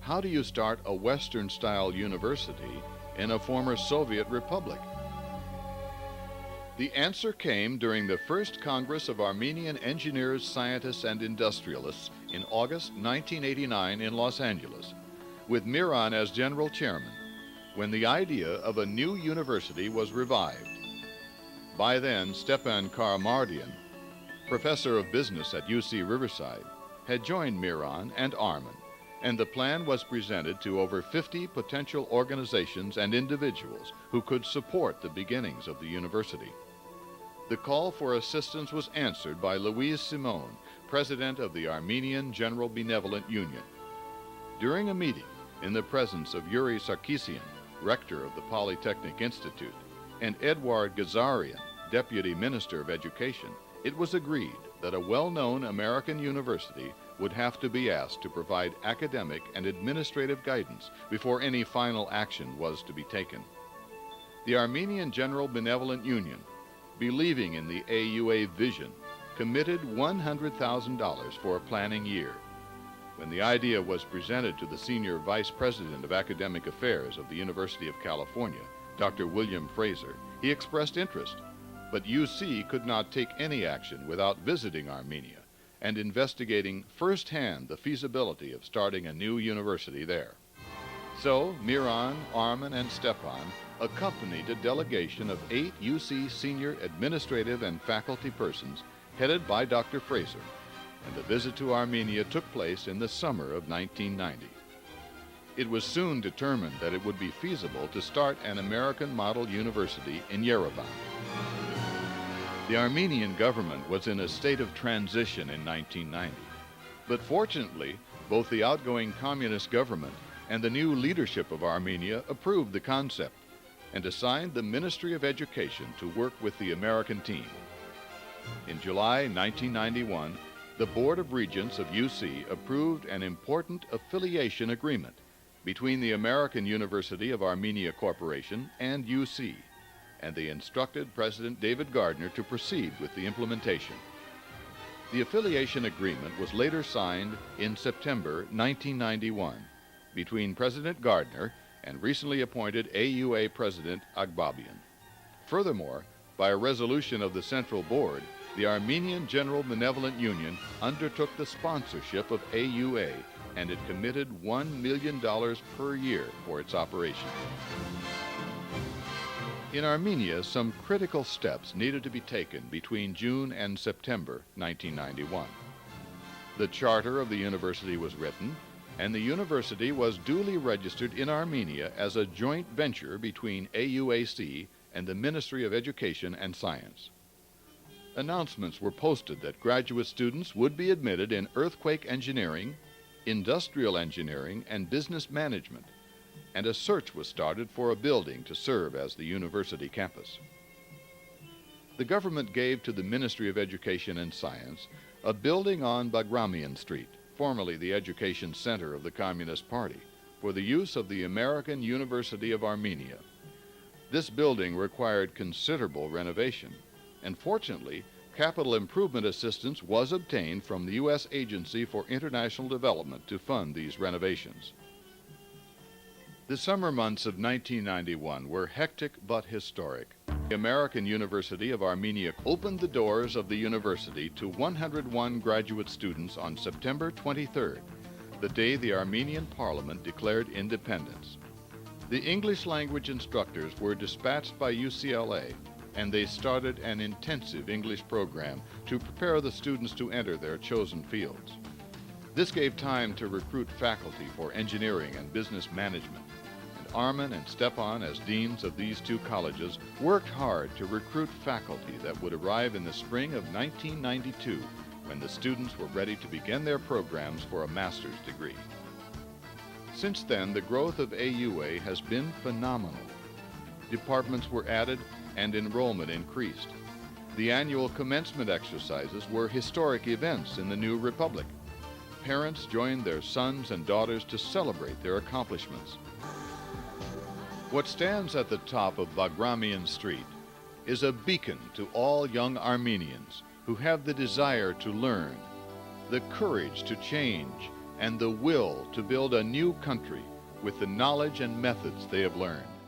how do you start a Western-style university in a former Soviet republic? The answer came during the first Congress of Armenian Engineers, Scientists, and Industrialists in August 1989 in Los Angeles, with Miran as general chairman, when the idea of a new university was revived. By then, Stepan Karamardian, professor of business at UC Riverside, had joined Miran and Armen, and the plan was presented to over 50 potential organizations and individuals who could support the beginnings of the university. The call for assistance was answered by Louise Simon, president of the Armenian General Benevolent Union. During a meeting in the presence of Yuri Sarkisian, rector of the Polytechnic Institute, and Eduard Gazarian, deputy minister of education, it was agreed that a well-known American university would have to be asked to provide academic and administrative guidance before any final action was to be taken. The Armenian General Benevolent Union, believing in the AUA vision, committed $100,000 for a planning year. When the idea was presented to the senior vice president of academic affairs of the University of California, Dr. William Fraser, he expressed interest, but UC could not take any action without visiting Armenia and investigating firsthand the feasibility of starting a new university there. So Miran, Armen, and Stepan accompanied a delegation of 8 UC senior administrative and faculty persons headed by Dr. Fraser, and the visit to Armenia took place in the summer of 1990. It was soon determined that it would be feasible to start an American model university in Yerevan. The Armenian government was in a state of transition in 1990, but fortunately, both the outgoing communist government and the new leadership of Armenia approved the concept and assigned the Ministry of Education to work with the American team. In July 1991, the Board of Regents of UC approved an important affiliation agreement between the American University of Armenia Corporation and UC, and they instructed President David Gardner to proceed with the implementation. The affiliation agreement was later signed in September 1991 between President Gardner and recently appointed AUA President Agbabian. Furthermore, by a resolution of the Central Board, the Armenian General Benevolent Union undertook the sponsorship of AUA, and it committed $1 million per year for its operation. In Armenia, some critical steps needed to be taken between June and September 1991. The charter of the university was written, and the university was duly registered in Armenia as a joint venture between AUAC and the Ministry of Education and Science. Announcements were posted that graduate students would be admitted in earthquake engineering, industrial engineering, and business management, and a search was started for a building to serve as the university campus. The government gave to the Ministry of Education and Science a building on Bagramian Street, formerly the Education Center of the Communist Party, for the use of the American University of Armenia. This building required considerable renovation, and fortunately, capital improvement assistance was obtained from the U.S. Agency for International Development to fund these renovations. The summer months of 1991 were hectic but historic. The American University of Armenia opened the doors of the university to 101 graduate students on September 23rd, the day the Armenian Parliament declared independence. The English language instructors were dispatched by UCLA, and they started an intensive English program to prepare the students to enter their chosen fields. This gave time to recruit faculty for engineering and business management, and Armen and Stepan, as deans of these two colleges, worked hard to recruit faculty that would arrive in the spring of 1992, when the students were ready to begin their programs for a master's degree. Since then, the growth of AUA has been phenomenal. Departments were added and enrollment increased. The annual commencement exercises were historic events in the new republic. Parents joined their sons and daughters to celebrate their accomplishments. What stands at the top of Bagramian Street is a beacon to all young Armenians who have the desire to learn, the courage to change, and the will to build a new country with the knowledge and methods they have learned.